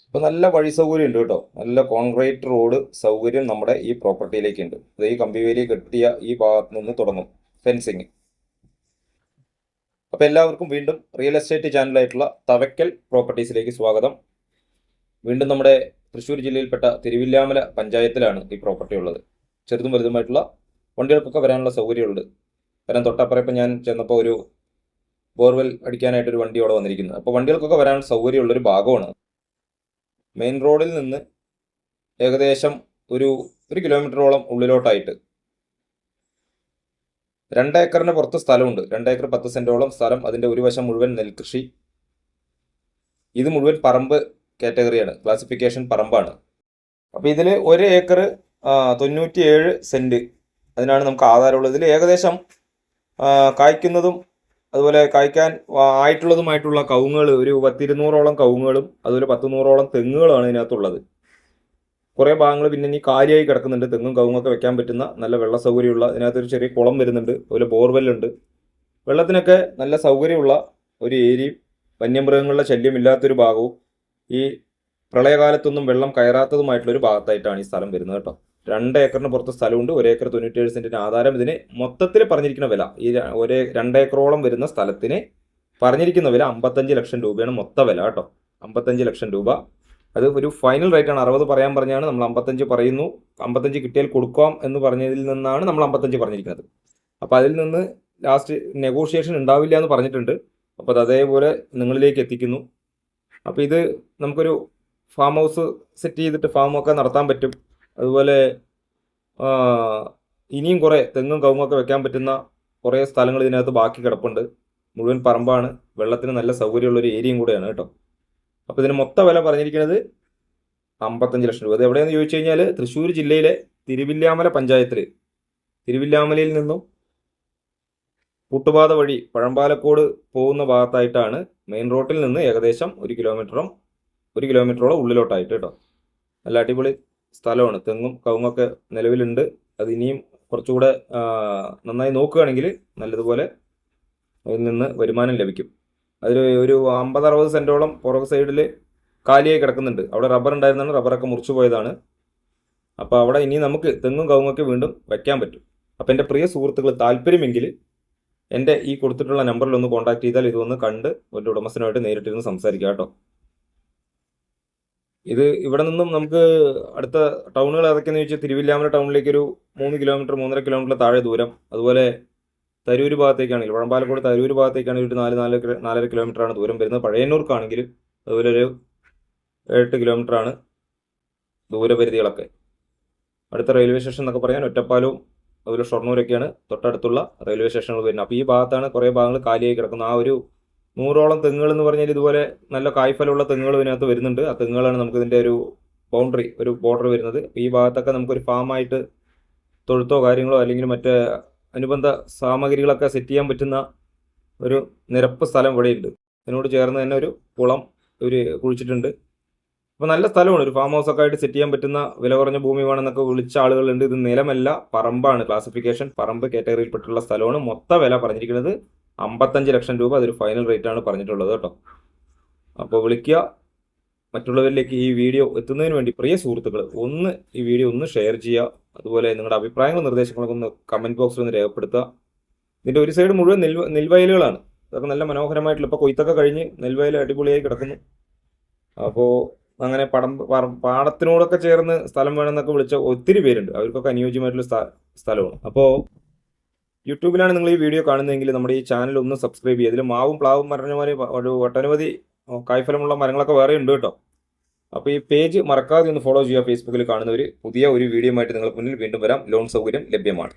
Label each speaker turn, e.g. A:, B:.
A: ഇപ്പോൾ നല്ല വഴി സൗകര്യം ഉണ്ട് കേട്ടോ. നല്ല കോൺക്രീറ്റ് റോഡ് സൗകര്യം നമ്മുടെ ഈ പ്രോപ്പർട്ടിയിലേക്ക് ഉണ്ട്. അത് ഈ കമ്പിവേലി കെട്ടിയ ഈ ഭാഗത്ത് നിന്ന് തുടങ്ങും ഫെൻസിങ്. അപ്പോൾ എല്ലാവർക്കും വീണ്ടും റിയൽ എസ്റ്റേറ്റ് ചാനലായിട്ടുള്ള തവക്കൽ പ്രോപ്പർട്ടീസിലേക്ക് സ്വാഗതം. വീണ്ടും നമ്മുടെ തൃശ്ശൂർ ജില്ലയിൽപ്പെട്ട തിരുവില്ലാമല പഞ്ചായത്തിലാണ് ഈ പ്രോപ്പർട്ടി ഉള്ളത്. ചെറുതും വലുതുമായിട്ടുള്ള വണ്ടികൾക്കൊക്കെ വരാനുള്ള സൗകര്യമുണ്ട്. കാരണം തൊട്ടപ്പുറം ഇപ്പം ഞാൻ ചെന്നപ്പോൾ ഒരു ബോർവെൽ അടിക്കാനായിട്ടൊരു വണ്ടി അവിടെ വന്നിരിക്കുന്നത്. അപ്പോൾ വണ്ടികൾക്കൊക്കെ വരാൻ സൗകര്യമുള്ളൊരു ഭാഗമാണ്. മെയിൻ റോഡിൽ നിന്ന് ഏകദേശം ഒരു കിലോമീറ്ററോളം ഉള്ളിലോട്ടായിട്ട് 2 ഏക്കറിന് പുറത്ത് സ്ഥലമുണ്ട്. 2 ഏക്കർ 10 സെന്റോളം സ്ഥലം. അതിൻ്റെ ഒരു വശം മുഴുവൻ നെൽകൃഷി. ഇത് മുഴുവൻ പറമ്പ് കാറ്റഗറിയാണ്, ക്ലാസിഫിക്കേഷൻ പറമ്പാണ്. അപ്പോൾ ഇതിൽ 1 ഏക്കർ 97 സെന്റ് അതിനാണ് നമുക്ക് ആധാരമുള്ളത്. ഇതിൽ ഏകദേശം കായ്ക്കുന്നതും അതുപോലെ കായ്ക്കാൻ ആയിട്ടുള്ളതുമായിട്ടുള്ള കവുങ്ങുകൾ ഒരു 100-200ഓളം കവുങ്ങുകളും അതുപോലെ 100-100ഓളം തെങ്ങുകളാണ് ഇതിനകത്തുള്ളത്. കുറേ ഭാഗങ്ങൾ പിന്നെ ഇനി കാലിയായി കിടക്കുന്നുണ്ട്. തെങ്ങും കവുങ്ങൊക്കെ വെക്കാൻ പറ്റുന്ന നല്ല വെള്ള സൗകര്യമുള്ള, ഇതിനകത്തൊരു ചെറിയ കുളം വരുന്നുണ്ട്, അതുപോലെ ബോർവെല്ലുണ്ട്. വെള്ളത്തിനൊക്കെ നല്ല സൗകര്യമുള്ള ഒരു ഏരിയയും വന്യമൃഗങ്ങളുടെ ശല്യമില്ലാത്തൊരു ഭാഗവും ഈ പ്രളയകാലത്തൊന്നും വെള്ളം കയറാത്തതുമായിട്ടുള്ളൊരു ഭാഗത്തായിട്ടാണ് ഈ സ്ഥലം വരുന്നത് കേട്ടോ. 2 ഏക്കറിന് പുറത്ത് സ്ഥലമുണ്ട്. 1 ഏക്കർ 97 സെന്റിന് ആധാരം. ഇതിന് മൊത്തത്തിൽ പറഞ്ഞിരിക്കുന്ന വില, ഈ 2 ഏക്കറോളം വരുന്ന സ്ഥലത്തിന് പറഞ്ഞിരിക്കുന്ന വില 55 ലക്ഷം രൂപയാണ് മൊത്ത വില കേട്ടോ. 55 ലക്ഷം രൂപ. അത് ഒരു ഫൈനൽ റേറ്റ് ആണ്. 60 പറയാൻ പറഞ്ഞാണ് നമ്മൾ 55 പറയുന്നു. 55 കിട്ടിയാൽ കൊടുക്കാം എന്ന് പറഞ്ഞതിൽ നിന്നാണ് നമ്മൾ 55 പറഞ്ഞിരിക്കുന്നത്. അപ്പോൾ അതിൽ നിന്ന് ലാസ്റ്റ് നെഗോഷിയേഷൻ ഉണ്ടാവില്ല എന്ന് പറഞ്ഞിട്ടുണ്ട്. അപ്പോൾ അത് അതേപോലെ നിങ്ങളിലേക്ക് എത്തിക്കുന്നു. അപ്പോൾ ഇത് നമുക്കൊരു ഫാം ഹൗസ് സെറ്റ് ചെയ്തിട്ട് ഫാമൊക്കെ നടത്താൻ പറ്റും. അതുപോലെ ഇനിയും കുറേ തെങ്ങും കവുങ്ങൊക്കെ വെക്കാൻ പറ്റുന്ന കുറേ സ്ഥലങ്ങൾ ഇതിനകത്ത് ബാക്കി കിടപ്പുണ്ട്. മുഴുവൻ പറമ്പാണ്. വെള്ളത്തിന് നല്ല സൗകര്യമുള്ളൊരു ഏരിയയും കൂടെയാണ് കേട്ടോ. അപ്പോൾ ഇതിന് മൊത്ത വില പറഞ്ഞിരിക്കുന്നത് 55 ലക്ഷം രൂപ. അത് എവിടെയെന്ന് ചോദിച്ചു കഴിഞ്ഞാൽ തൃശ്ശൂർ ജില്ലയിലെ തിരുവില്ലാമല പഞ്ചായത്തിൽ, തിരുവില്ലാമലയിൽ നിന്നും കൂട്ടുപാത വഴി പഴമ്പാലക്കോട് പോകുന്ന ഭാഗത്തായിട്ടാണ്. മെയിൻ റോഡിൽ നിന്ന് ഏകദേശം 1 കിലോമീറ്ററോളം ഉള്ളിലോട്ടായിട്ട് കേട്ടോ. നല്ല അടിപൊളി സ്ഥലമാണ്. തെങ്ങും കവുങ്ങൊക്കെ നിലവിലുണ്ട്. അത് ഇനിയും കുറച്ചുകൂടെ നന്നായി നോക്കുകയാണെങ്കിൽ നല്ലതുപോലെ അതിൽ നിന്ന് വരുമാനം ലഭിക്കും. അതിൽ ഒരു 50-60 സെന്റോളം പുറകു സൈഡിൽ കാലിയായി കിടക്കുന്നുണ്ട്. അവിടെ റബ്ബർ ഉണ്ടായിരുന്നാണ്, റബ്ബറൊക്കെ മുറിച്ചു പോയതാണ്. അപ്പോൾ അവിടെ ഇനി നമുക്ക് തെങ്ങും കവുങ്ങൊക്കെ വീണ്ടും വയ്ക്കാൻ പറ്റും. അപ്പോൾ എൻ്റെ പ്രിയ സുഹൃത്തുക്കൾ താല്പര്യമെങ്കിൽ എൻ്റെ ഈ കൊടുത്തിട്ടുള്ള നമ്പറിൽ ഒന്ന് കോൺടാക്ട് ചെയ്താൽ ഇതൊന്ന് കണ്ട് ഒരു ഉടമസ്ഥനുമായിട്ട് നേരിട്ടിരുന്ന് സംസാരിക്കാം കേട്ടോ. ഇത് ഇവിടെ നിന്നും നമുക്ക് അടുത്ത ടൗണുകൾ ഏതൊക്കെയെന്ന് ചോദിച്ചാൽ തിരുവില്ലാമല ടൗണിലേക്ക് ഒരു 3 കിലോമീറ്റർ 3.5 കിലോമീറ്റർ താഴെ ദൂരം. അതുപോലെ തരൂർ ഭാഗത്തേക്കാണെങ്കിൽ വഴമ്പാലക്കോട് തരൂർ ഭാഗത്തേക്കാണെങ്കിൽ ഒരു 4-4.5 കിലോമീറ്ററാണ് ദൂരം വരുന്നത്. പഴയന്നൂർക്കാണെങ്കിൽ അതുപോലെ ഒരു 8 കിലോമീറ്ററാണ് ദൂരപരിധികളൊക്കെ. അടുത്ത റെയിൽവേ സ്റ്റേഷൻ എന്നൊക്കെ പറയാൻ ഒറ്റപ്പാലവും അതുപോലെ ഷൊർണൂരൊക്കെയാണ് തൊട്ടടുത്തുള്ള റെയിൽവേ സ്റ്റേഷനുകൾ വരുന്നത്. അപ്പോൾ ഈ ഭാഗത്താണ് കുറേ ഭാഗങ്ങൾ കാലിയായി കിടക്കുന്നത്. ആ ഒരു 100ഓളം തെങ്ങുകൾ എന്ന് പറഞ്ഞാൽ ഇതുപോലെ നല്ല കായ്ഫലമുള്ള തെങ്ങുകൾ ഇതിനകത്ത് വരുന്നുണ്ട്. ആ തെങ്ങുകളാണ് നമുക്ക് ഇതിൻ്റെ ഒരു ബൗണ്ടറി, ഒരു ബോർഡർ വരുന്നത്. ഈ ഭാഗത്തൊക്കെ നമുക്കൊരു ഫാമായിട്ട് തൊഴുത്തോ കാര്യങ്ങളോ അല്ലെങ്കിൽ മറ്റേ അനുബന്ധ സാമഗ്രികളൊക്കെ സെറ്റ് ചെയ്യാൻ പറ്റുന്ന ഒരു നിരപ്പ് സ്ഥലം ഇവിടെയുണ്ട്. ഇതിനോട് ചേർന്ന് തന്നെ ഒരു കുളം കുഴിച്ചിട്ടുണ്ട്. അപ്പോൾ നല്ല സ്ഥലമാണ്. ഒരു ഫാം ഹൗസൊക്കെ ആയിട്ട് സെറ്റ് ചെയ്യാൻ പറ്റുന്ന വില കുറഞ്ഞ ഭൂമി വേണമെന്നൊക്കെ വിളിച്ച ആളുകളുണ്ട്. ഇത് നിലമല്ല, പറമ്പാണ്. ക്ലാസിഫിക്കേഷൻ പറമ്പ് കാറ്റഗറിയിൽപ്പെട്ടുള്ള സ്ഥലമാണ്. മൊത്ത വില പറഞ്ഞിരിക്കുന്നത് 55 ലക്ഷം രൂപ. അതൊരു ഫൈനൽ റേറ്റ് ആണ് പറഞ്ഞിട്ടുള്ളത് കേട്ടോ. അപ്പോൾ വിളിക്കുക. മറ്റുള്ളവരിലേക്ക് ഈ വീഡിയോ എത്തുന്നതിന് വേണ്ടി പ്രിയ സുഹൃത്തുക്കൾ ഈ വീഡിയോ ഒന്ന് ഷെയർ ചെയ്യുക. അതുപോലെ നിങ്ങളുടെ അഭിപ്രായങ്ങളും നിർദ്ദേശങ്ങളൊക്കെ ഒന്ന് കമൻറ്റ് ബോക്സിൽ ഒന്ന് രേഖപ്പെടുത്തുക. ഇതിൻ്റെ ഒരു സൈഡ് മുഴുവൻ നെൽവയലുകളാണ്. അതൊക്കെ നല്ല മനോഹരമായിട്ടുള്ള, ഇപ്പോൾ കൊയ്ത്തൊക്കെ കഴിഞ്ഞ് നെൽവയൽ അടിപൊളിയായി കിടക്കുന്നു. അപ്പോൾ അങ്ങനെ പാടത്തിനോടൊക്കെ ചേർന്ന് സ്ഥലം വേണമെന്നൊക്കെ വിളിച്ച ഒത്തിരി പേരുണ്ട്. അവർക്കൊക്കെ അനുയോജ്യമായിട്ടുള്ള സ്ഥലമാണ്. അപ്പോൾ യൂട്യൂബിലാണ് നിങ്ങൾ ഈ വീഡിയോ കാണുന്നതെങ്കിൽ നമ്മുടെ ഈ ചാനൽ ഒന്ന് സബ്സ്ക്രൈബ് ചെയ്യുക. ഇതിൽ മാവും പ്ലാവും മരഞ്ഞമാരി ഒരു ഒട്ടനവധി കായ്ഫലമുള്ള മരങ്ങളൊക്കെ വേറെ ഉണ്ട് കേട്ടോ. അപ്പോൾ ഈ പേജ് മറക്കാതെ ഒന്ന് ഫോളോ ചെയ്യുക. ഫേസ്ബുക്കിൽ കാണുന്നവർ പുതിയ ഒരു വീഡിയോ ആയിട്ട് നിങ്ങൾക്ക് മുന്നിൽ വീണ്ടും വരാം. ലോൺ സൗകര്യം ലഭ്യമാണ്.